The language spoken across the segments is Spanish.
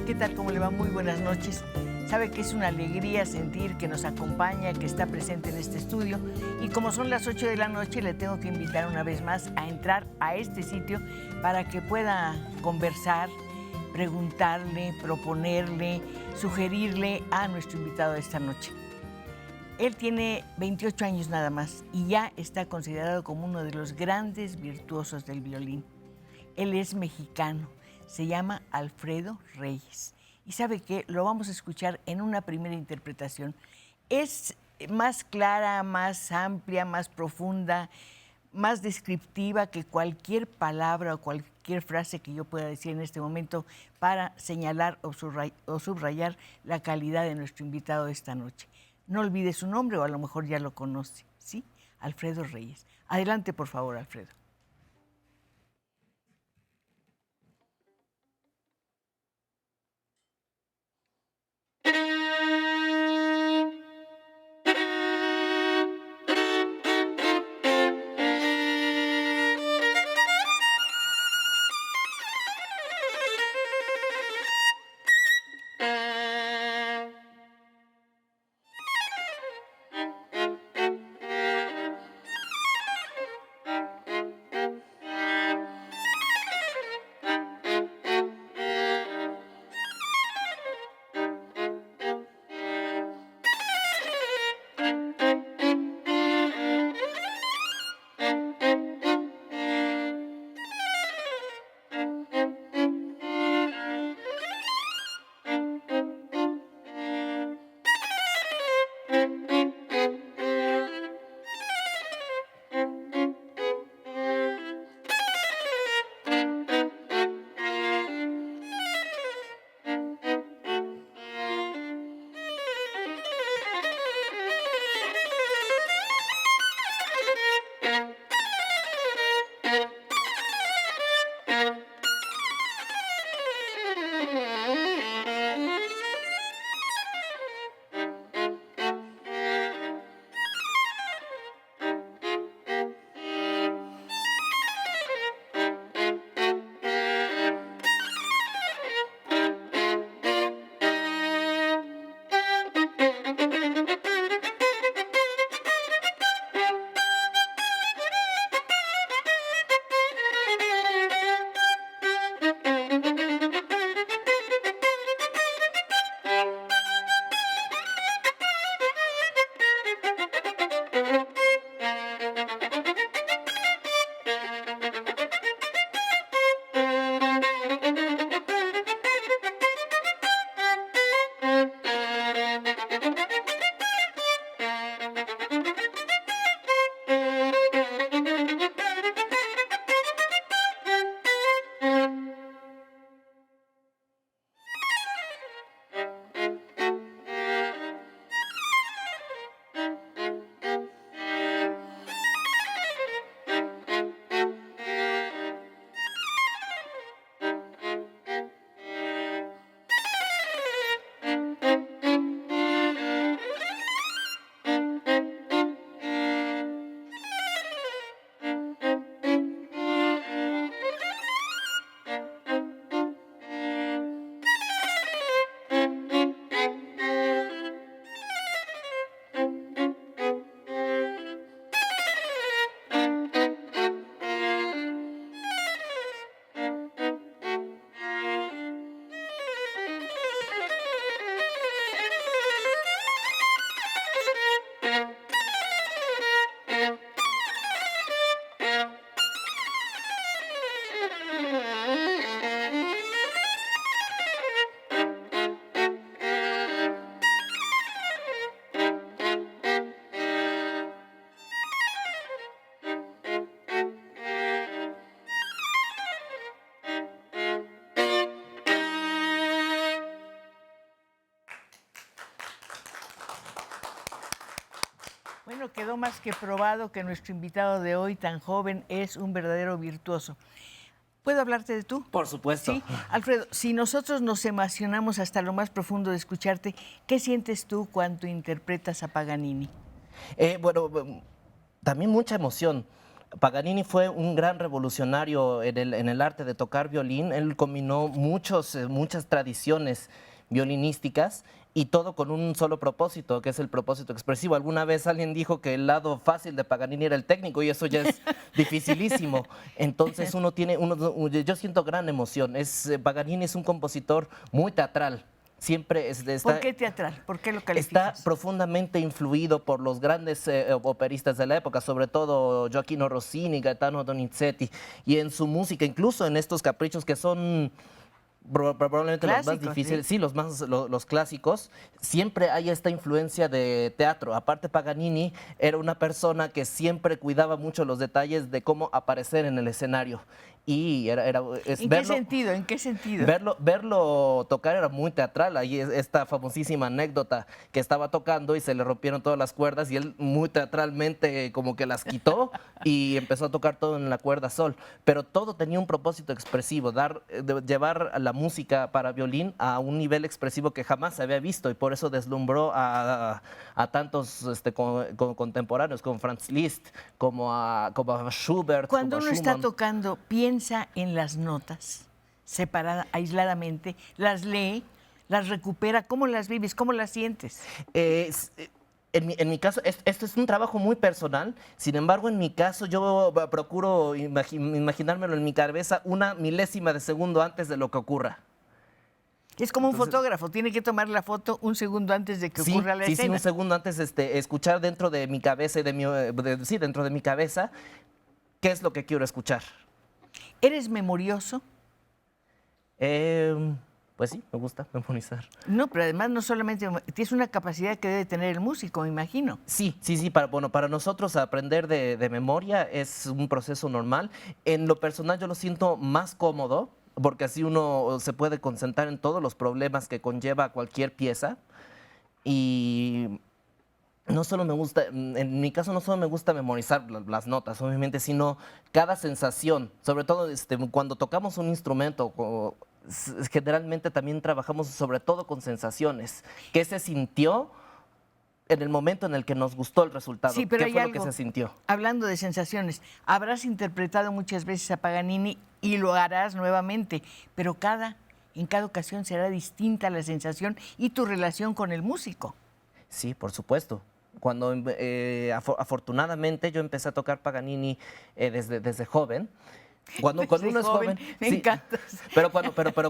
¿Qué tal? ¿Cómo le va? Muy buenas noches. Sabe que es una alegría sentir que nos acompaña, que está presente en este estudio. Y como son las 8 de la noche, le tengo que invitar una vez más a entrar a este sitio para que pueda conversar, preguntarle, proponerle, sugerirle a nuestro invitado de esta noche. Él tiene 28 años nada más y ya está considerado como uno de los grandes virtuosos del violín. Él es mexicano, se llama Alfredo Reyes. Y ¿sabe qué? Lo vamos a escuchar en una primera interpretación. Es más clara, más amplia, más profunda, más descriptiva que cualquier palabra o cualquier frase que yo pueda decir en este momento para señalar o subrayar la calidad de nuestro invitado de esta noche. No olvide su nombre, o a lo mejor ya lo conoce, ¿sí? Alfredo Reyes. Adelante, por favor, Alfredo. Bueno, quedó más que probado que nuestro invitado de hoy, tan joven, es un verdadero virtuoso. ¿Puedo hablarte de tú? Por supuesto. Sí, Alfredo, si nosotros nos emocionamos hasta lo más profundo de escucharte, ¿qué sientes tú cuando interpretas a Paganini? Bueno, también mucha emoción. Paganini fue un gran revolucionario en el arte de tocar violín. Él combinó muchas tradiciones violinísticas y todo con un solo propósito, que es el propósito expresivo. Alguna vez alguien dijo que el lado fácil de Paganini era el técnico y eso ya es dificilísimo. Entonces yo siento gran emoción. Paganini es un compositor muy teatral. Siempre ¿Por qué teatral? ¿Por qué lo está calificas? profundamente influido por los grandes operistas de la época, sobre todo Gioacchino Rossini, Gaetano Donizetti, y en su música, incluso en estos caprichos que son probablemente los más Clásicos, difíciles, sí. sí, los clásicos, siempre hay esta influencia de teatro. Aparte, Paganini era una persona que siempre cuidaba mucho los detalles de cómo aparecer en el escenario. Y ¿En qué sentido? ¿En qué sentido? verlo tocar era muy teatral. Ahí es esta famosísima anécdota que estaba tocando y se le rompieron todas las cuerdas y él muy teatralmente como que las quitó y empezó a tocar todo en la cuerda sol. Pero todo tenía un propósito expresivo, llevar la música para violín a un nivel expresivo que jamás se había visto y por eso deslumbró a tantos contemporáneos como Franz Liszt, como a Schubert, Cuando como a uno está Schumann. tocando, piensa en las notas, separada, aisladamente, las lee, las recupera, ¿cómo las vives? ¿Cómo las sientes? En mi caso, esto es un trabajo muy personal. Sin embargo, en mi caso, yo procuro imaginármelo en mi cabeza una milésima de segundo antes de lo que ocurra. Es como un Entonces, fotógrafo, tiene que tomar la foto un segundo antes de que sí, ocurra la sí, escena. un segundo antes, escuchar dentro de mi cabeza y sí, dentro de mi cabeza, qué es lo que quiero escuchar. ¿Eres memorioso? Pues sí, me gusta memorizar. No, pero además no solamente, tienes una capacidad que debe tener el músico, me imagino. Sí, sí, sí, para nosotros aprender de memoria es un proceso normal. En lo personal yo lo siento más cómodo porque así uno se puede concentrar en todos los problemas que conlleva cualquier pieza y no solo me gusta, en mi caso no solo me gusta memorizar las notas, obviamente, sino cada sensación, sobre todo cuando tocamos un instrumento, generalmente también trabajamos sobre todo con sensaciones. ¿Qué se sintió en el momento en el que nos gustó el resultado? Sí, pero ¿Qué hay fue lo algo, que se sintió? hablando de sensaciones, habrás interpretado muchas veces a Paganini y lo harás nuevamente, pero en cada ocasión será distinta la sensación y tu relación con el músico. Sí, por supuesto. Cuando afortunadamente yo empecé a tocar Paganini desde joven. Cuando uno es joven, me sí, encantas. pero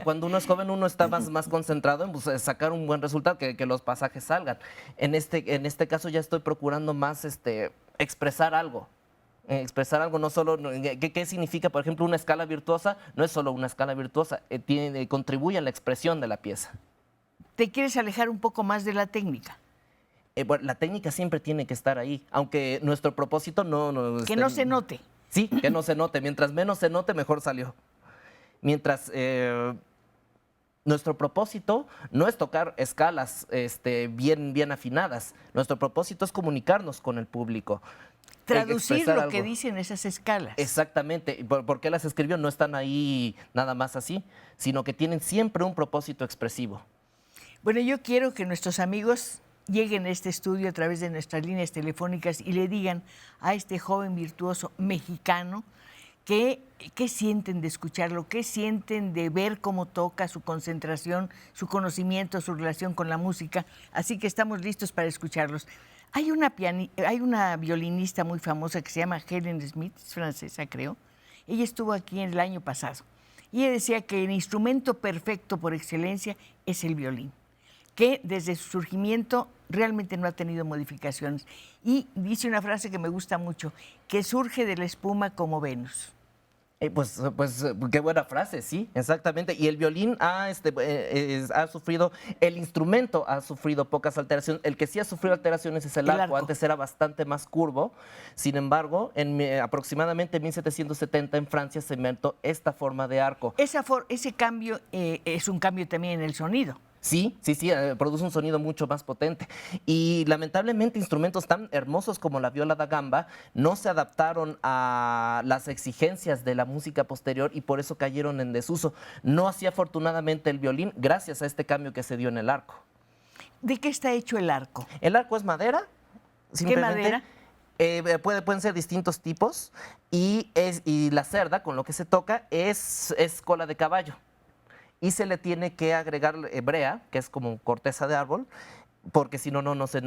cuando uno es joven uno está más concentrado en sacar un buen resultado, que los pasajes salgan. En este caso ya estoy procurando más expresar algo. Expresar algo, no solo, ¿qué significa, por ejemplo, una escala virtuosa? No es solo una escala virtuosa, contribuye a la expresión de la pieza. ¿Te quieres alejar un poco más de la técnica? Bueno, la técnica siempre tiene que estar ahí, aunque nuestro propósito Que no se note. Sí, que no se note. Mientras menos se note, mejor salió. Mientras nuestro propósito no es tocar escalas bien afinadas. Nuestro propósito es comunicarnos con el público. Traducir expresar lo que algo. dicen esas escalas. Exactamente. ¿Por qué las escribió? No están ahí nada más así, sino que tienen siempre un propósito expresivo. Bueno, yo quiero que nuestros amigos lleguen a este estudio a través de nuestras líneas telefónicas y le digan a este joven virtuoso mexicano qué sienten de escucharlo, qué sienten de ver cómo toca, su concentración, su conocimiento, su relación con la música. Así que estamos listos para escucharlos. Hay una violinista muy famosa que se llama Helen Smith, es francesa, creo. Ella estuvo aquí el año pasado y ella decía que el instrumento perfecto por excelencia es el violín, que desde su surgimiento realmente no ha tenido modificaciones. Y dice una frase que me gusta mucho, que surge de la espuma como Venus. Pues qué buena frase, sí, exactamente. Y el violín ha sufrido, el instrumento ha sufrido pocas alteraciones. El que sí ha sufrido alteraciones es el arco. Antes era bastante más curvo. Sin embargo, aproximadamente en 1770 en Francia se inventó esta forma de arco. Ese cambio es un cambio también en el sonido. Sí, produce un sonido mucho más potente. Y lamentablemente instrumentos tan hermosos como la viola da gamba no se adaptaron a las exigencias de la música posterior y por eso cayeron en desuso. No así afortunadamente el violín, gracias a este cambio que se dio en el arco. ¿De qué está hecho el arco? El arco es madera, ¿Qué simplemente. madera? Pueden ser distintos tipos y la cerda con lo que se toca es cola de caballo y se le tiene que agregar brea, que es como corteza de árbol, porque si no, no se,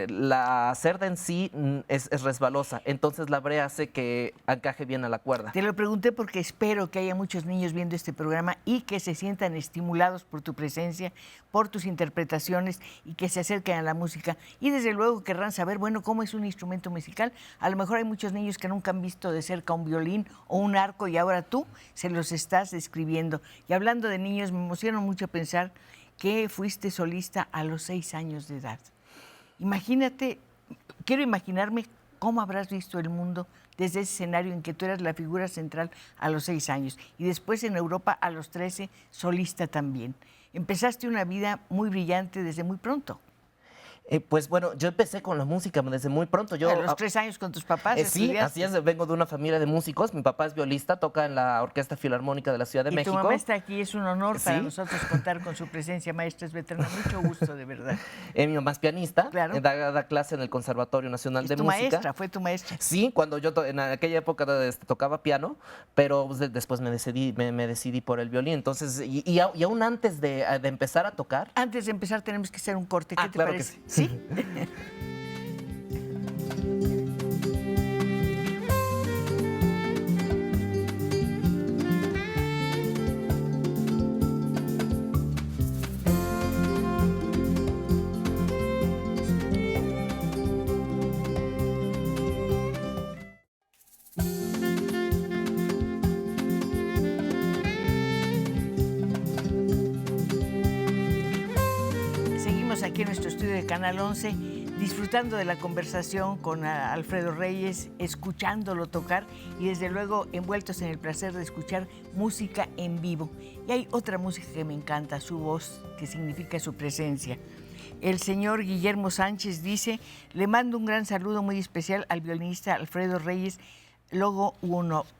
la cerda en sí es resbalosa, entonces la brea hace que encaje bien a la cuerda. Te lo pregunté porque espero que haya muchos niños viendo este programa y que se sientan estimulados por tu presencia, por tus interpretaciones y que se acerquen a la música. Y desde luego querrán saber, bueno, cómo es un instrumento musical. A lo mejor hay muchos niños que nunca han visto de cerca un violín o un arco y ahora tú se los estás describiendo. Y hablando de niños, me emociona mucho pensar que fuiste solista a los 6 años de edad. Imagínate, quiero imaginarme cómo habrás visto el mundo desde ese escenario en que tú eras la figura central a los 6 años y después en Europa a los 13, solista también. Empezaste una vida muy brillante desde muy pronto. Pues bueno, yo empecé con la música desde muy pronto. A los 3 años con tus papás Sí, así estudiaste. es, vengo de una familia de músicos. Mi papá es violista, toca en la Orquesta Filarmónica de la Ciudad de Y México. tu mamá está aquí, es un honor para Sí. nosotros contar con su presencia, maestra Svetlana. Mucho gusto, de verdad. Mi mamá es pianista, Claro. da clase en el Conservatorio Nacional Es de tu Música. maestra, fue tu maestra. Sí, cuando yo en aquella época tocaba piano, pero pues, después me decidí por el violín. Entonces, y aún antes de empezar a tocar. Antes de empezar tenemos que hacer un corte, ¿qué te claro que parece? sí. ¿Sí? Seguimos aquí en nuestro estudio de Canal 11, disfrutando de la conversación con Alfredo Reyes, escuchándolo tocar y desde luego envueltos en el placer de escuchar música en vivo. Y hay otra música que me encanta, su voz, que significa su presencia. El señor Guillermo Sánchez dice, le mando un gran saludo muy especial al violinista Alfredo Reyes, Logo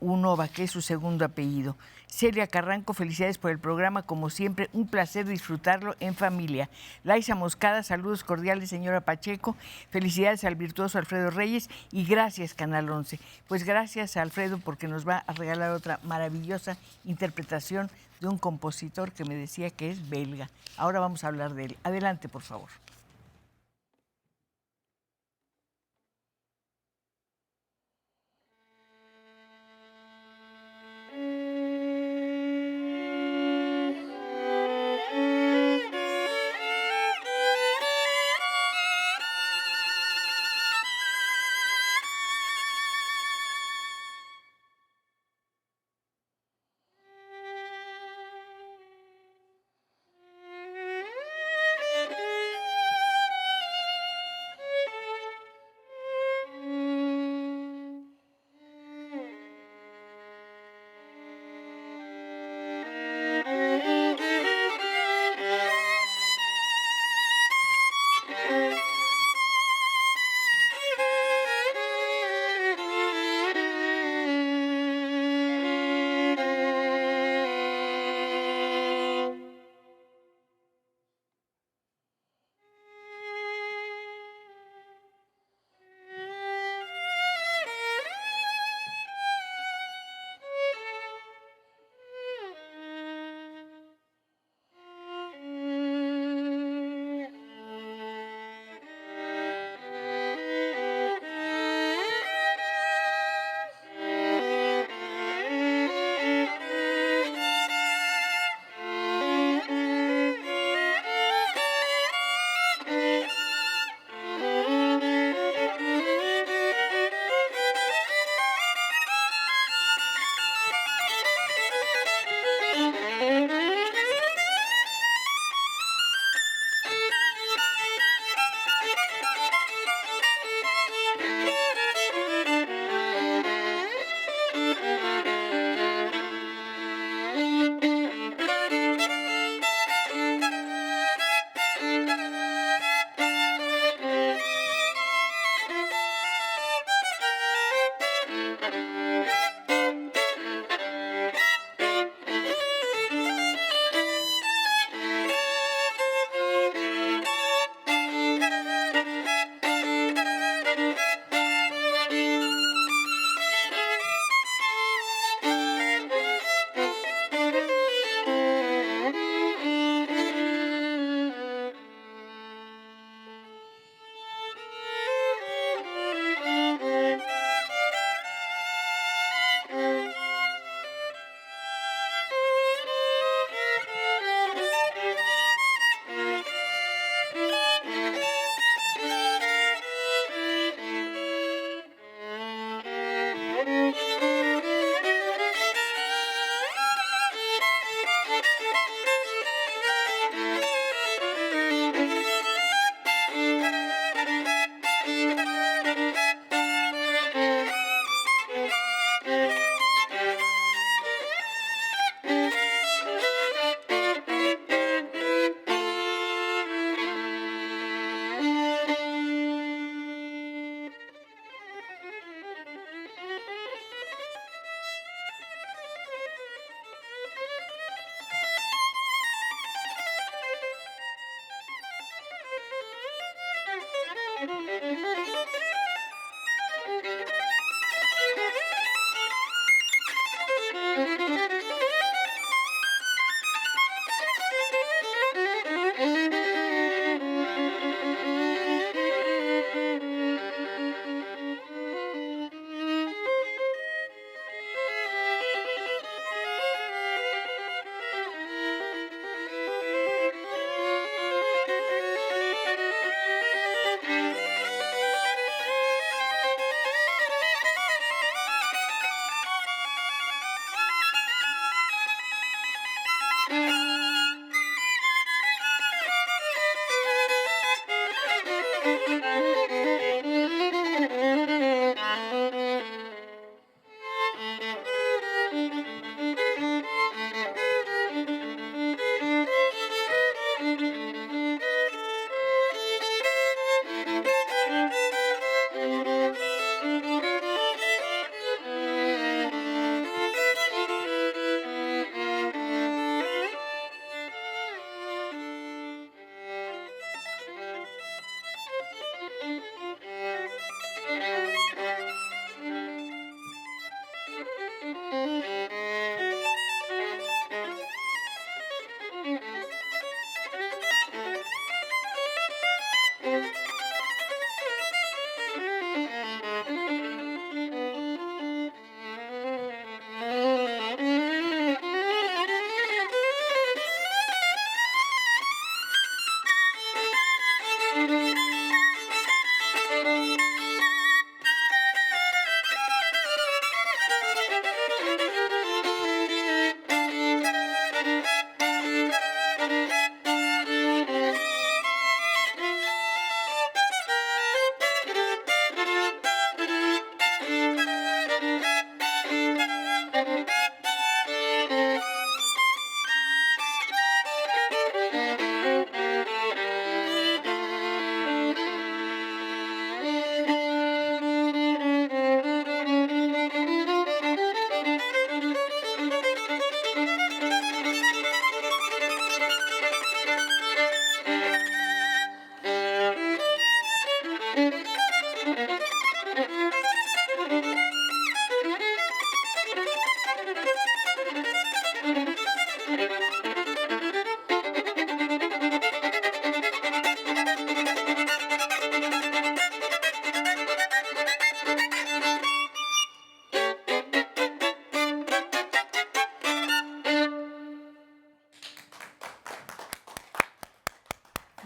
Unova, que es su segundo apellido. Celia Carranco, felicidades por el programa, como siempre, un placer disfrutarlo en familia. Laisa Moscada, saludos cordiales, señora Pacheco, felicidades al virtuoso Alfredo Reyes y gracias, Canal 11. Pues gracias a Alfredo porque nos va a regalar otra maravillosa interpretación de un compositor que me decía que es belga. Ahora vamos a hablar de él. Adelante, por favor.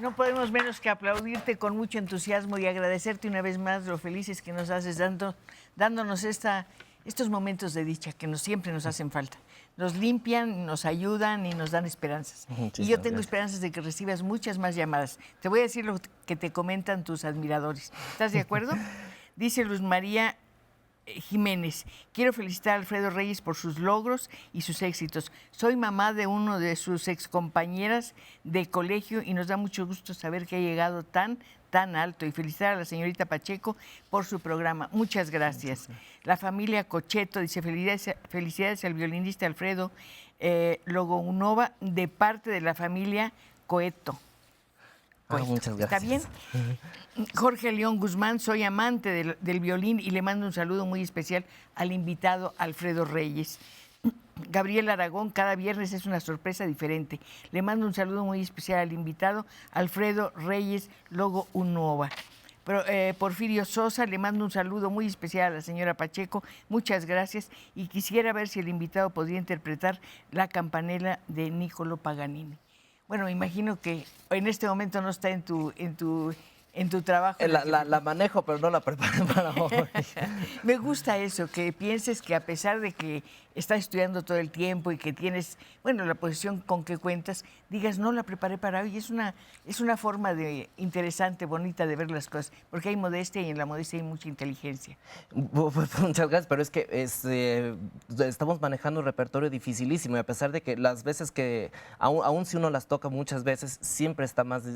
No podemos menos que aplaudirte con mucho entusiasmo y agradecerte una vez más lo felices que nos haces dándonos estos momentos de dicha que siempre nos hacen falta. Nos limpian, nos ayudan y nos dan esperanzas. Y yo tengo esperanzas de que recibas muchas más llamadas. Te voy a decir lo que te comentan tus admiradores. ¿Estás de acuerdo? Dice Luz María Jiménez. Quiero felicitar a Alfredo Reyes por sus logros y sus éxitos. Soy mamá de uno de sus excompañeras de colegio y nos da mucho gusto saber que ha llegado tan alto, y felicitar a la señorita Pacheco por su programa. Muchas gracias. La familia Cocheto dice: felicidades al violinista Alfredo Logounova de parte de la familia Coeto. Muchas gracias. ¿Está bien? Jorge León Guzmán: soy amante del violín y le mando un saludo muy especial al invitado Alfredo Reyes. Gabriel Aragón: cada viernes es una sorpresa diferente. Le mando un saludo muy especial al invitado Alfredo Reyes Logounova. Porfirio Sosa: le mando un saludo muy especial a la señora Pacheco. Muchas gracias, y quisiera ver si el invitado podría interpretar la campanela de Niccolò Paganini. Bueno, me imagino que en este momento no está en tu trabajo. La manejo, pero no la preparé para hoy. Me gusta eso, que pienses que a pesar de que estás estudiando todo el tiempo y que tienes, bueno, la posición con que cuentas, digas: no la preparé para hoy. Es una forma interesante, bonita de ver las cosas, porque hay modestia, y en la modestia hay mucha inteligencia. Muchas gracias, pero es que estamos manejando un repertorio dificilísimo, y a pesar de que las veces que, aún si uno las toca muchas veces, siempre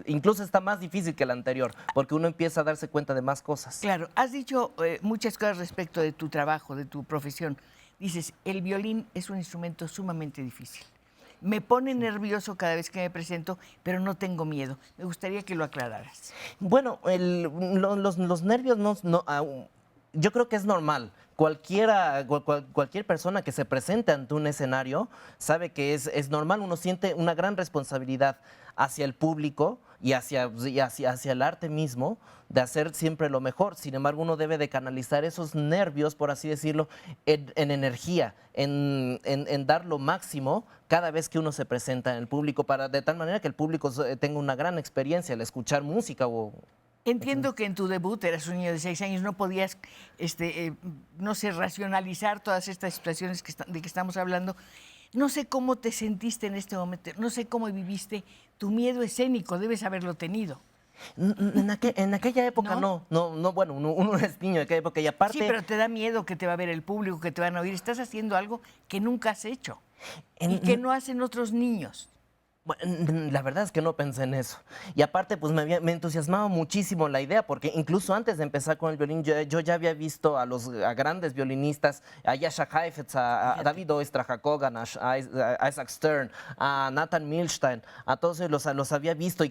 incluso está más difícil que el anterior, porque uno empieza a darse cuenta de más cosas. Claro, has dicho muchas cosas respecto de tu trabajo, de tu profesión. Dices: el violín es un instrumento sumamente difícil. Me pone nervioso cada vez que me presento, pero no tengo miedo. Me gustaría que lo aclararas. Bueno, los nervios yo creo que es normal. Cualquier persona que se presente ante un escenario sabe que es normal. Uno siente una gran responsabilidad hacia el público y hacia el arte mismo, de hacer siempre lo mejor. Sin embargo, uno debe de canalizar esos nervios, por así decirlo, en energía, en dar lo máximo cada vez que uno se presenta en el público, de tal manera que el público tenga una gran experiencia al escuchar música. Entiendo que en tu debut eras un niño de 6 años, no podías, no sé, racionalizar todas estas situaciones de que estamos hablando. No sé cómo te sentiste en este momento, no sé cómo viviste tu miedo escénico, debes haberlo tenido. En aquella época no, bueno, uno es niño en aquella época, y aparte... Sí, pero te da miedo que te va a ver el público, que te van a oír. Estás haciendo algo que nunca has hecho y que no hacen otros niños. Bueno, la verdad es que no pensé en eso. Y aparte, pues me entusiasmaba muchísimo la idea, porque incluso antes de empezar con el violín, yo ya había visto a grandes violinistas, a Jascha Heifetz, a David Oistrakh, a Kogan, a Isaac Stern, a Nathan Milstein, a todos ellos los había visto, y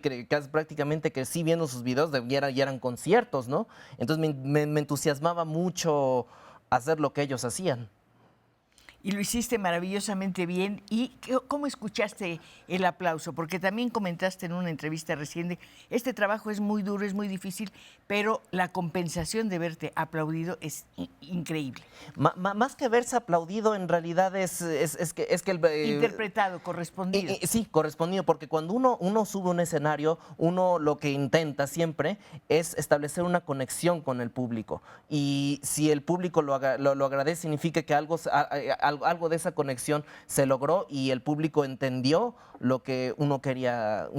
prácticamente crecí viendo sus videos, y eran conciertos, ¿no? Entonces me entusiasmaba mucho hacer lo que ellos hacían. Y lo hiciste maravillosamente bien. ¿Y cómo escuchaste el aplauso? Porque también comentaste en una entrevista reciente: este trabajo es muy duro, es muy difícil, pero la compensación de verte aplaudido es increíble. Más que verse aplaudido, en realidad es que interpretado, correspondido. Sí, correspondido, porque cuando uno sube a un escenario, uno lo que intenta siempre es establecer una conexión con el público. Y si el público lo agradece, significa que algo de esa conexión se logró, y el público entendió lo que uno quería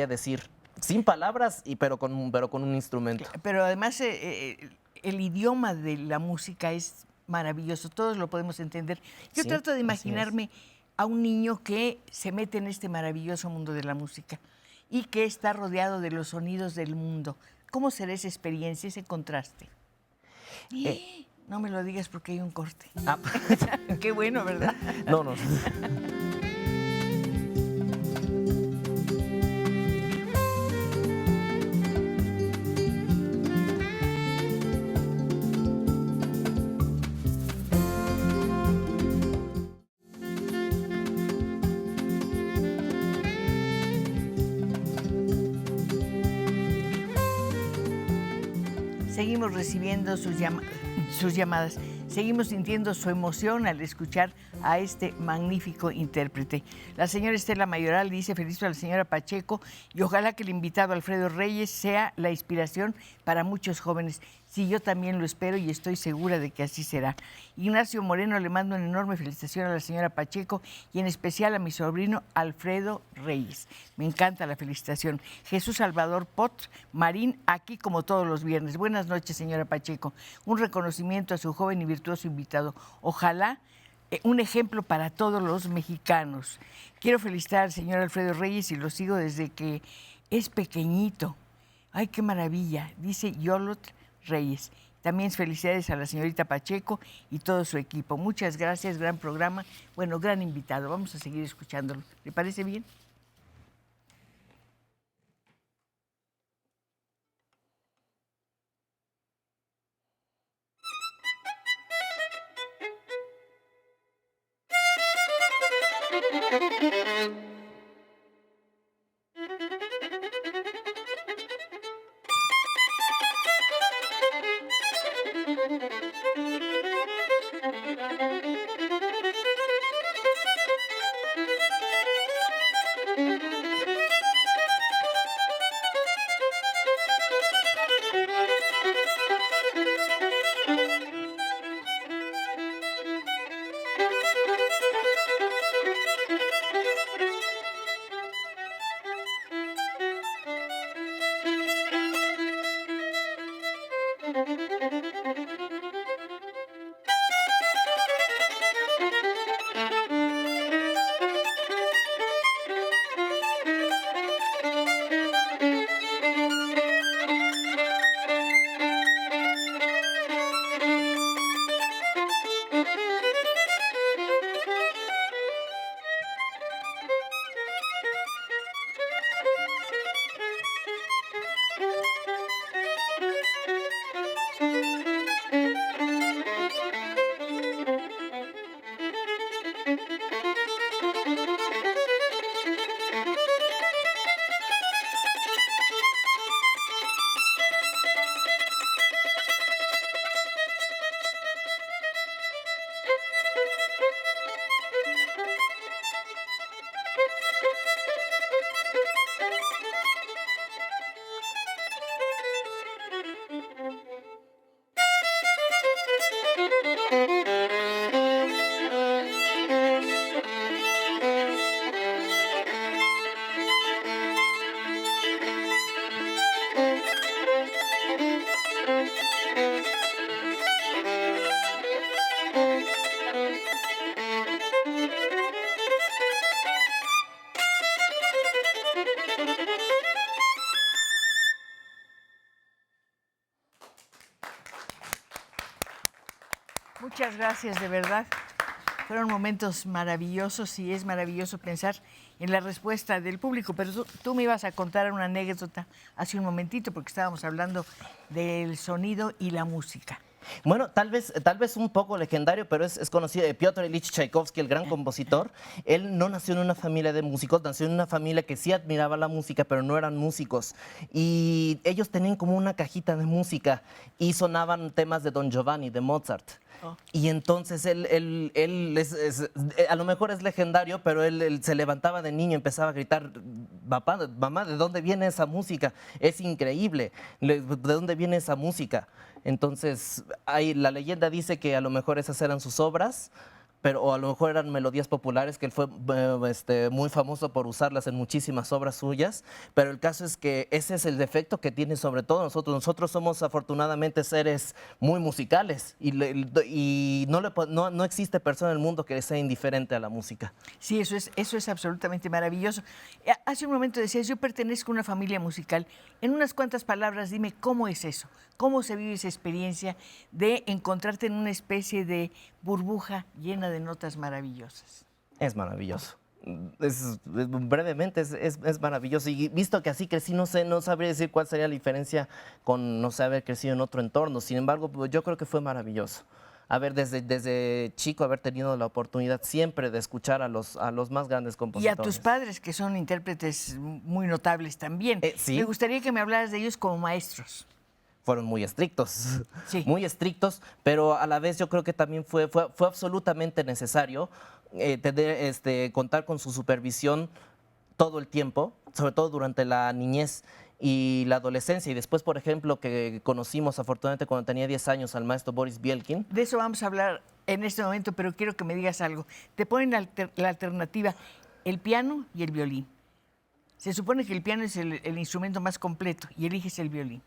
decir, sin palabras, pero con un instrumento. Pero además el idioma de la música es maravilloso, todos lo podemos entender. Yo Sí, trato de imaginarme a un niño que se mete en este maravilloso mundo de la música y que está rodeado de los sonidos del mundo. ¿Cómo será esa experiencia, ese contraste? No me lo digas porque hay un corte. Qué bueno, ¿verdad? No. Seguimos recibiendo sus llamadas. Seguimos sintiendo su emoción al escuchar a este magnífico intérprete. La señora Estela Mayoral dice: felicito a la señora Pacheco y ojalá que el invitado Alfredo Reyes sea la inspiración para muchos jóvenes. Sí, yo también lo espero y estoy segura de que así será. Ignacio Moreno, le mando una enorme felicitación a la señora Pacheco y en especial a mi sobrino Alfredo Reyes. Me encanta la felicitación. Jesús Salvador Pot Marín, aquí como todos los viernes. Buenas noches, señora Pacheco. Un reconocimiento a su joven y virtuoso invitado. Ojalá un ejemplo para todos los mexicanos. Quiero felicitar al señor Alfredo Reyes y lo sigo desde que es pequeñito. Ay, qué maravilla, dice Yolot Reyes. También felicidades a la señorita Pacheco y todo su equipo. Muchas gracias, gran programa. Bueno, gran invitado. Vamos a seguir escuchándolo. ¿Le parece bien? Muchas gracias, de verdad. Fueron momentos maravillosos y es maravilloso pensar en la respuesta del público. Pero tú me ibas a contar una anécdota hace un momentito porque estábamos hablando del sonido y la música. Bueno, tal vez un poco legendario, pero es conocido. Piotr Ilich Tchaikovsky, el gran compositor, él no nació en una familia de músicos, nació en una familia que sí admiraba la música, pero no eran músicos. Y ellos tenían como una cajita de música y sonaban temas de Don Giovanni, de Mozart. Y entonces él a lo mejor es legendario, pero él se levantaba de niño, empezaba a gritar: papá, mamá, ¿de dónde viene esa música? Es increíble, ¿de dónde viene esa música? Entonces, la leyenda dice que a lo mejor esas eran sus obras, o a lo mejor eran melodías populares, que él fue muy famoso por usarlas en muchísimas obras suyas, pero el caso es que ese es el defecto que tiene sobre todo nosotros. Nosotros somos afortunadamente seres muy musicales y no existe persona en el mundo que sea indiferente a la música. Sí, eso es absolutamente maravilloso. Hace un momento decías, yo pertenezco a una familia musical. En unas cuantas palabras, dime cómo es eso, cómo se vive esa experiencia de encontrarte en una especie de burbuja llena de notas maravillosas. Es maravilloso. Brevemente es maravilloso, y visto que así crecí, no sabría decir cuál sería la diferencia con, no sé, haber crecido en otro entorno. Sin embargo, pues, yo creo que fue maravilloso desde chico haber tenido la oportunidad siempre de escuchar a los más grandes compositores. Y a tus padres, que son intérpretes muy notables también. Sí. Me gustaría que me hablaras de ellos como maestros. Fueron muy estrictos, sí, muy estrictos, pero a la vez yo creo que también fue absolutamente necesario contar con su supervisión todo el tiempo, sobre todo durante la niñez. y la adolescencia. Y después, por ejemplo, que conocimos afortunadamente cuando tenía 10 años al maestro Boris Bielkin. De eso vamos a hablar en este momento, pero quiero que me digas algo. Te ponen la alternativa, el piano y el violín. Se supone que el piano es el instrumento más completo y eliges el violín.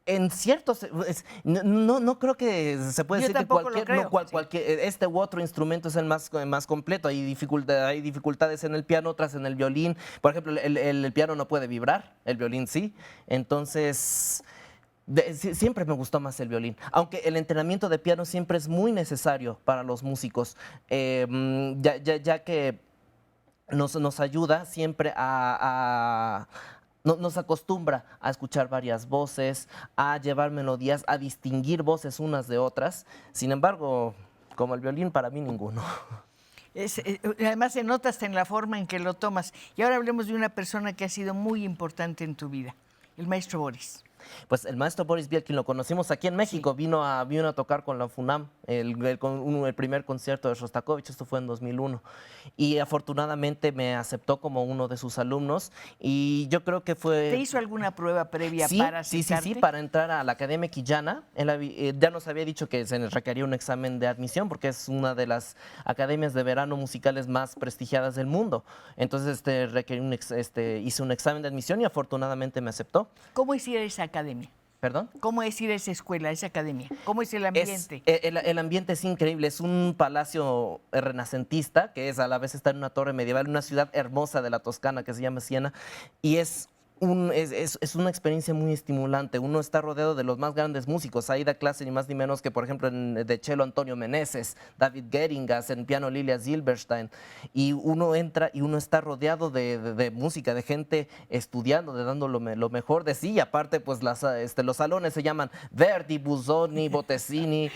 En ciertos, no creo que se puede Yo decir que tampoco lo creo, este u otro instrumento es el más completo. Hay dificultades en el piano, otras en el violín. Por ejemplo, el piano no puede vibrar, el violín sí. Entonces, siempre me gustó más el violín. Aunque el entrenamiento de piano siempre es muy necesario para los músicos, ya que nos ayuda siempre nos acostumbra a escuchar varias voces, a llevar melodías, a distinguir voces unas de otras. Sin embargo, como el violín, para mí ninguno. Además se nota hasta en la forma en que lo tomas. Y ahora hablemos de una persona que ha sido muy importante en tu vida, el maestro Boris. Pues el maestro Boris Bielkin lo conocimos aquí en México, Sí. vino a tocar con la FUNAM, el primer concierto de Shostakovich, esto fue en 2001, y afortunadamente me aceptó como uno de sus alumnos, y yo creo que fue... ¿Te hizo alguna prueba previa Sí, para sí, aceptarte? para entrar a la Academia Quillana. Ya nos había dicho que se requería un examen de admisión porque es una de las academias de verano musicales más prestigiadas del mundo. Entonces hice un examen de admisión y afortunadamente me aceptó. ¿Cómo es ir a esa academia? ¿Perdón? ¿Cómo es ir a esa escuela, a esa academia? ¿Cómo es el ambiente? El ambiente es increíble, es un palacio renacentista que es a la vez está en una torre medieval, una ciudad hermosa de la Toscana que se llama Siena y es una experiencia muy estimulante. Uno está rodeado de los más grandes músicos. Ahí da clase ni más ni menos que, por ejemplo, de cello Antonio Meneses, David Geringas, en piano Lilia Silberstein. Y uno entra y uno está rodeado de música, de gente estudiando, dando lo mejor de sí. Y aparte, pues los salones se llaman Verdi, Busoni, Bottesini,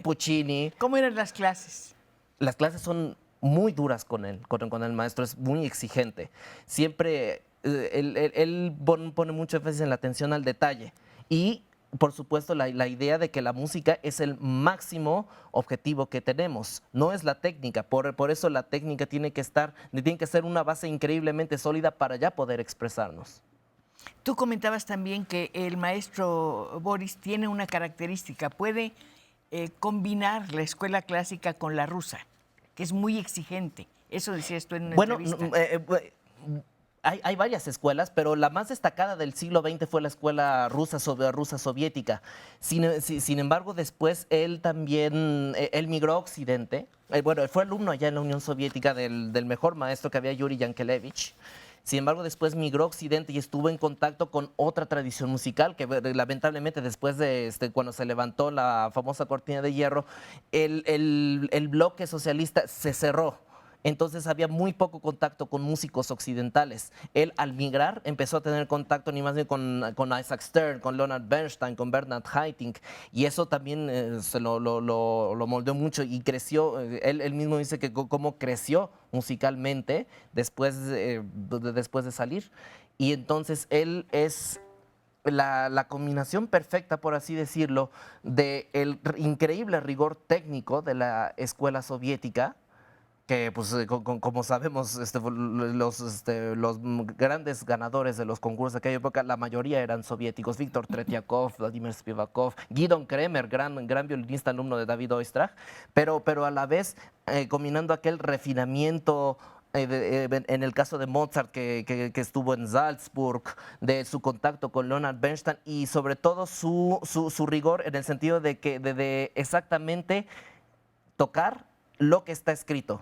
Puccini. ¿Cómo eran las clases? Las clases son muy duras con él, con el maestro, es muy exigente. Siempre él pone mucho énfasis en la atención al detalle y, por supuesto, la idea de que la música es el máximo objetivo que tenemos, no es la técnica. Por eso la técnica tiene que ser una base increíblemente sólida para ya poder expresarnos. Tú comentabas también que el maestro Boris tiene una característica, puede combinar la escuela clásica con la rusa, que es muy exigente. Eso decías tú en una entrevista. Hay varias escuelas, pero la más destacada del siglo XX fue la escuela rusa soviética. Sin embargo, después él migró a Occidente. Él fue alumno allá en la Unión Soviética del mejor maestro que había, Yuri Yankelevich. Sin embargo, después migró a Occidente y estuvo en contacto con otra tradición musical que lamentablemente después de cuando se levantó la famosa cortina de hierro, el bloque socialista se cerró. Entonces había muy poco contacto con músicos occidentales. Él al migrar empezó a tener contacto ni más ni con Isaac Stern, con Leonard Bernstein, con Bernard Haitink y eso también se lo moldeó mucho y creció. Él mismo dice que cómo creció musicalmente después de salir. Y entonces él es la combinación perfecta, por así decirlo, del increíble rigor técnico de la escuela soviética, que pues como sabemos los grandes ganadores de los concursos de aquella época, la mayoría eran soviéticos: Víctor Tretiakov, Vladimir Spivakov, Gidon Kremer, gran violinista, alumno de David Oistrakh, pero a la vez combinando aquel refinamiento en el caso de Mozart, que estuvo en Salzburg, de su contacto con Leonard Bernstein y sobre todo su rigor en el sentido de exactamente tocar lo que está escrito,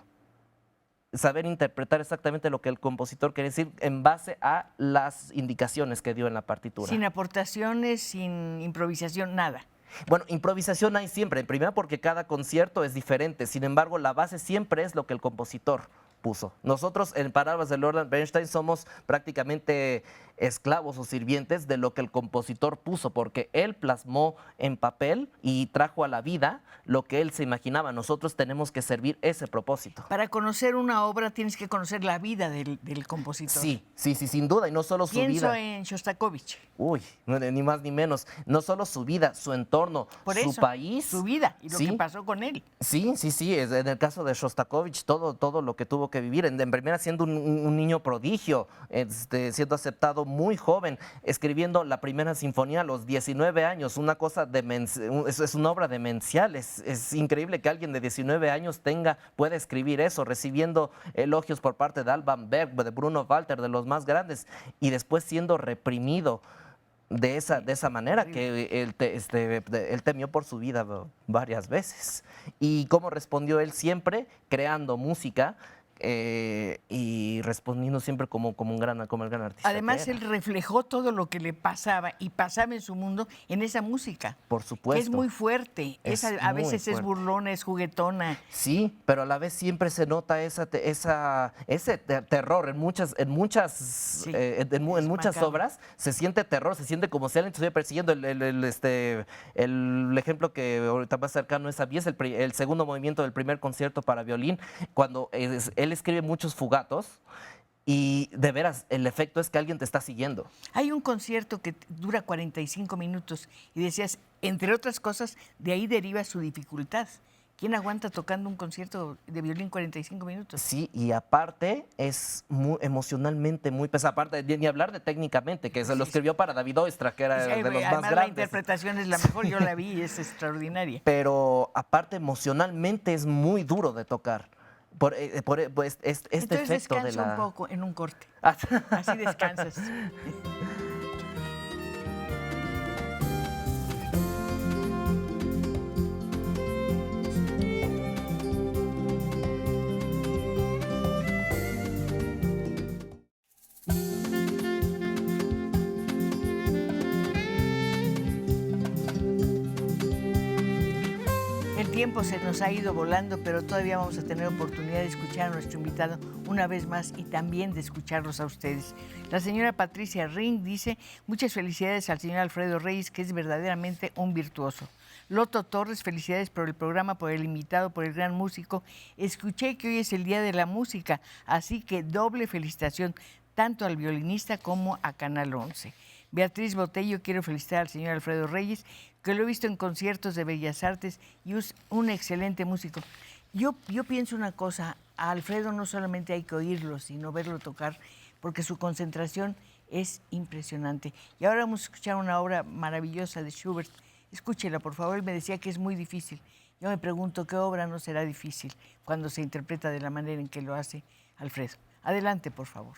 saber interpretar exactamente lo que el compositor quiere decir en base a las indicaciones que dio en la partitura. Sin aportaciones, sin improvisación, nada. Bueno, improvisación hay siempre, en primera porque cada concierto es diferente, sin embargo la base siempre es lo que el compositor puso. Nosotros, en palabras de Leonard Bernstein, somos prácticamente esclavos o sirvientes de lo que el compositor puso, porque él plasmó en papel y trajo a la vida lo que él se imaginaba. Nosotros tenemos que servir ese propósito. Para conocer una obra tienes que conocer la vida del compositor. Sí, sin duda, y no solo su vida. Pienso en Shostakovich. Uy, ni más ni menos. No solo su vida, su entorno, su país. Su vida y lo que pasó con él. Sí. En el caso de Shostakovich, todo lo que tuvo que vivir. En primera, siendo un niño prodigio, siendo aceptado muy joven, escribiendo la primera sinfonía a los 19 años, una cosa es una obra demencial, es increíble que alguien de 19 años pueda escribir eso, recibiendo elogios por parte de Alban Berg, de Bruno Walter, de los más grandes, y después siendo reprimido de esa manera, que él temió por su vida varias veces. ¿Y cómo respondió él? Siempre creando música y respondiendo siempre como el gran artista. Además, que él era. reflejó todo lo que le pasaba y pasaba en su mundo en esa música. Por Que supuesto. es muy fuerte. Es A muy veces es fuerte. burlona, es juguetona. Sí, pero a la vez siempre se nota ese terror Sí, en es muchas macabro. obras se siente terror, se siente como si alguien te estuviera persiguiendo. El ejemplo que ahorita más cercano es a mí es el segundo movimiento del primer concierto para violín, cuando él escribe muchos fugatos y de veras el efecto es que alguien te está siguiendo. Hay un concierto que dura 45 minutos y decías, entre otras cosas, de ahí deriva su dificultad. ¿Quién aguanta tocando un concierto de violín 45 minutos? Sí, y aparte es emocionalmente muy pesado, aparte ni hablar de técnicamente, que se lo Sí, escribió para David Oistrakh, que era de los más además, la grandes. interpretación es la mejor, yo la vi y es extraordinaria. Pero aparte emocionalmente es muy duro de tocar. Pues, este Entonces efecto de descansa un la... poco en un corte. Así descansas. El tiempo se nos ha ido volando, pero todavía vamos a tener oportunidad de escuchar a nuestro invitado una vez más y también de escucharlos a ustedes. La señora Patricia Ring dice, muchas felicidades al señor Alfredo Reyes, que es verdaderamente un virtuoso. Loto Torres, felicidades por el programa, por el invitado, por el gran músico. Escuché que hoy es el Día de la Música, así que doble felicitación tanto al violinista como a Canal 11. Beatriz Botello, quiero felicitar al señor Alfredo Reyes, que lo he visto en conciertos de Bellas Artes y es un excelente músico. Yo pienso una cosa, a Alfredo no solamente hay que oírlo, sino verlo tocar, porque su concentración es impresionante. Y ahora vamos a escuchar una obra maravillosa de Schubert. Escúchela, por favor. Él me decía que es muy difícil. Yo me pregunto qué obra no será difícil cuando se interpreta de la manera en que lo hace Alfredo. Adelante, por favor.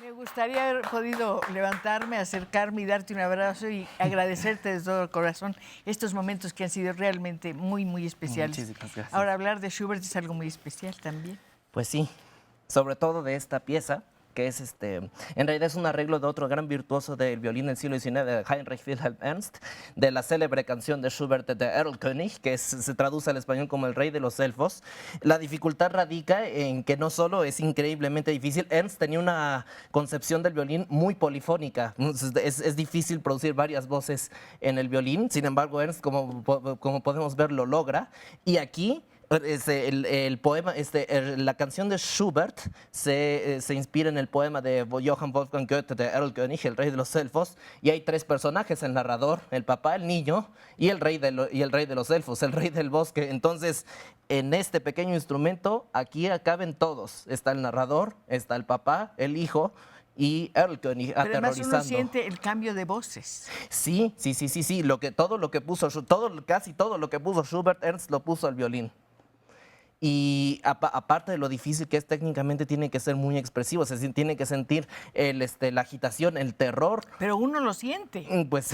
Me gustaría haber podido levantarme, acercarme y darte un abrazo y agradecerte de todo corazón estos momentos que han sido realmente muy, muy especiales. Muchísimas gracias. Ahora, hablar de Schubert es algo muy especial también. Pues sí, sobre todo de esta pieza, que es en realidad es un arreglo de otro gran virtuoso del violín del siglo XIX, de Heinrich Wilhelm Ernst, de la célebre canción de Schubert de Erlkönig, que se traduce al español como El Rey de los Elfos. La dificultad radica en que no solo es increíblemente difícil, Ernst tenía una concepción del violín muy polifónica, es difícil producir varias voces en el violín, sin embargo Ernst, como podemos ver, lo logra, y aquí el poema, la canción de Schubert se inspira en el poema de Johann Wolfgang Goethe de Erlkönig, El Rey de los Elfos, y hay tres personajes, el narrador, el papá, el niño y el rey de los elfos, el rey del bosque. Entonces, en este pequeño instrumento, aquí caben todos. Está el narrador, está el papá, el hijo y Erlkönig Pero además aterrorizando. uno siente el cambio de voces. Sí. Casi todo lo que puso Schubert, Ernst lo puso al violín. Y aparte de lo difícil que es técnicamente, tiene que ser muy expresivo, tiene que sentir la agitación, el terror. Pero uno lo siente, Pues,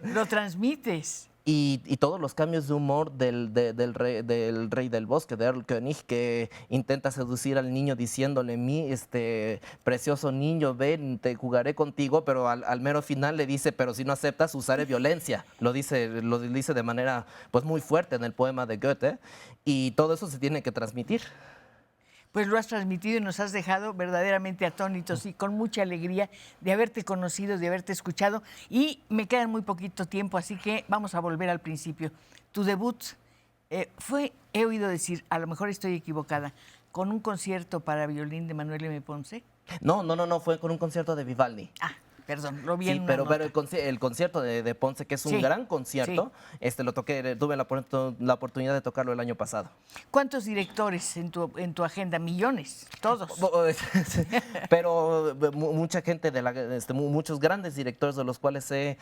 lo transmites. y todos los cambios de humor del rey del bosque, de Erlkönig, que intenta seducir al niño diciéndole, precioso niño, ven, te jugaré contigo, pero al mero final le dice, pero si no aceptas, usaré violencia. Lo dice de manera pues muy fuerte en el poema de Goethe, y todo eso se tiene que transmitir. Pues lo has transmitido y nos has dejado verdaderamente atónitos y con mucha alegría de haberte conocido, de haberte escuchado. Y me queda muy poquito tiempo, así que vamos a volver al principio. Tu debut he oído decir, a lo mejor estoy equivocada, con un concierto para violín de Manuel M. Ponce. No, fue con un concierto de Vivaldi. Ah, perdón, lo vi en Sí, una pero nota. el concierto de Ponce, que es un Sí, gran concierto, lo toqué, tuve la oportunidad de tocarlo el año pasado. ¿Cuántos directores en tu agenda? Millones, todos. Pero mucha gente, muchos grandes directores de los cuales he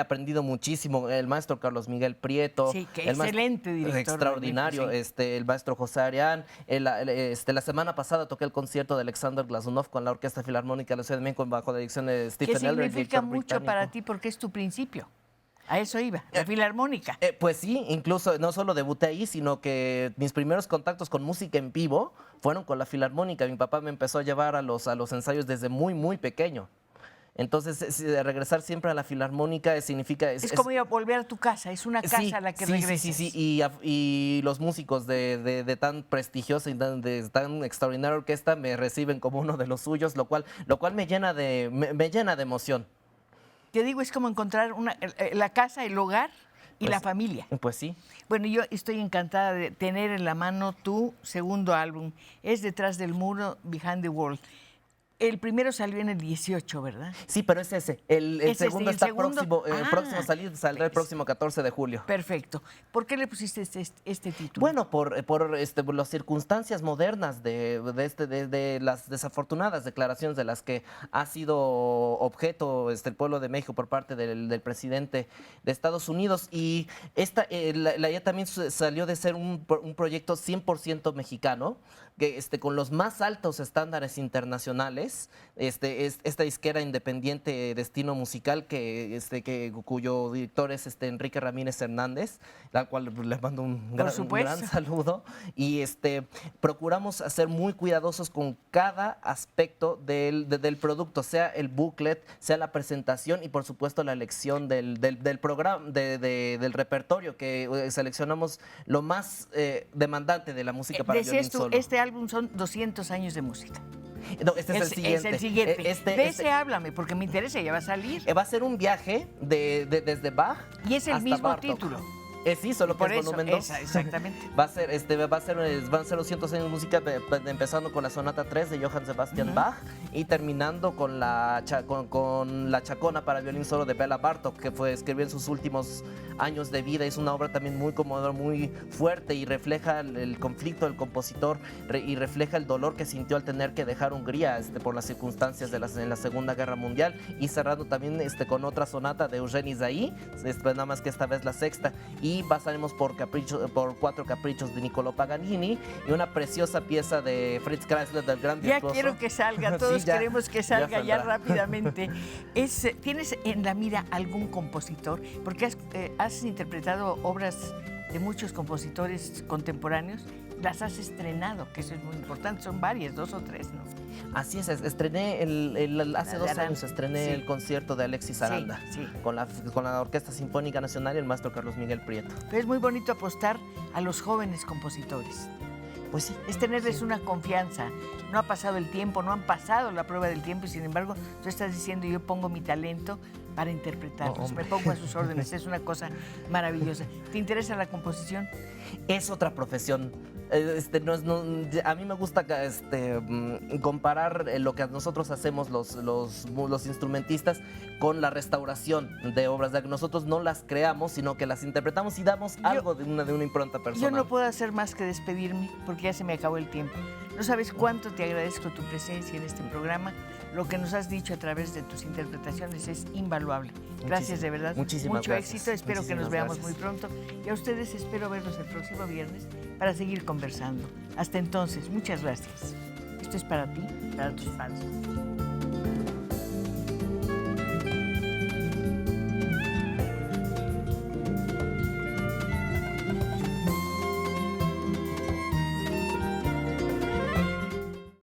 aprendido muchísimo. El maestro Carlos Miguel Prieto. Sí, qué el excelente director. Extraordinario. Realmente, El maestro José Arián. La semana pasada toqué el concierto de Alexander Glazunov con la Orquesta Filarmónica de la Ciudad de México bajo la dirección de Stephen ¿Qué Elder, significa director mucho británico. para ti porque es tu principio? A eso iba, la filarmónica. Pues sí, incluso no solo debuté ahí, sino que mis primeros contactos con música en vivo fueron con la Filarmónica. Mi papá me empezó a llevar a los ensayos desde muy, muy pequeño. Entonces, regresar siempre a la Filarmónica significa... Es como ir a volver a tu casa, es una casa a la que regresas. Sí. Y los músicos de tan prestigiosa y de tan extraordinaria orquesta me reciben como uno de los suyos, lo cual me llena de emoción. Te digo, es como encontrar la casa, el hogar. y Pues, la familia. Pues sí. Bueno, yo estoy encantada de tener en la mano tu segundo álbum. Es Detrás del Muro, Behind the Wall. El primero salió en el 18, ¿verdad? Sí, pero es ese. El ¿Es segundo ¿y el está segundo? próximo a salir, saldrá el próximo 14 de julio. Perfecto. ¿Por qué le pusiste este título? Bueno, por las circunstancias modernas de las desafortunadas declaraciones de las que ha sido objeto el pueblo de México por parte del presidente de Estados Unidos. Y la idea también salió de ser un proyecto 100% mexicano, que con los más altos estándares internacionales. Esta disquera independiente Destino Musical, cuyo director es Enrique Ramírez Hernández, al cual le mando un gran saludo. Y procuramos ser muy cuidadosos con cada aspecto del producto, sea el booklet, sea la presentación y por supuesto la elección del programa, del repertorio, que seleccionamos lo más demandante de la música para violín solo. Este álbum son 200 años de música. No, este es el siguiente. Es el siguiente. De ese háblame, porque me interesa, ya va a salir. Va a ser un viaje desde Bach y es el hasta mismo Bartók. Título. Sí, solo que es volumen 2. Exactamente. Van a ser 200 años de música, empezando con la sonata 3 de Johann Sebastian Bach y terminando con la Chacona para violín solo de Béla Bartók, que escribió en sus últimos años de vida. Es una obra también muy conmovedora, muy fuerte, y refleja el conflicto del compositor y refleja el dolor que sintió al tener que dejar Hungría por las circunstancias en la Segunda Guerra Mundial, y cerrando también con otra sonata de Eugène Ysaÿe, nada más que esta vez la sexta. Y pasaremos por 4 caprichos de Niccolò Paganini y una preciosa pieza de Fritz Kreisler, del gran virtuoso. Ya quiero que salga, todos queremos que salga ya rápidamente. ¿Tienes en la mira algún compositor? Porque has interpretado obras de muchos compositores contemporáneos, las has estrenado, que eso es muy importante, son varias, 2 o 3, ¿no? Así es, estrené hace 2 años estrené el concierto de Alexis Aranda, con la Orquesta Sinfónica Nacional y el maestro Carlos Miguel Prieto. Pero es muy bonito apostar a los jóvenes compositores. Pues sí. Es tenerles una confianza. No ha pasado el tiempo, no han pasado la prueba del tiempo, y sin embargo, tú estás diciendo, yo pongo mi talento para interpretarlos, me pongo a sus órdenes, es una cosa maravillosa. ¿Te interesa la composición? Es otra profesión. A mí me gusta comparar lo que nosotros hacemos los instrumentistas con la restauración de obras, de que nosotros no las creamos, sino que las interpretamos y damos algo de una impronta personal. Yo no puedo hacer más que despedirme, porque ya se me acabó el tiempo. No sabes cuánto te agradezco tu presencia en este programa. Lo que nos has dicho a través de tus interpretaciones es invaluable. Gracias, de verdad. Muchísimas gracias. Éxito. Espero que nos veamos muy pronto. Y a ustedes espero verlos el próximo viernes para seguir conversando. Hasta entonces, muchas gracias. Esto es para ti, para tus fans.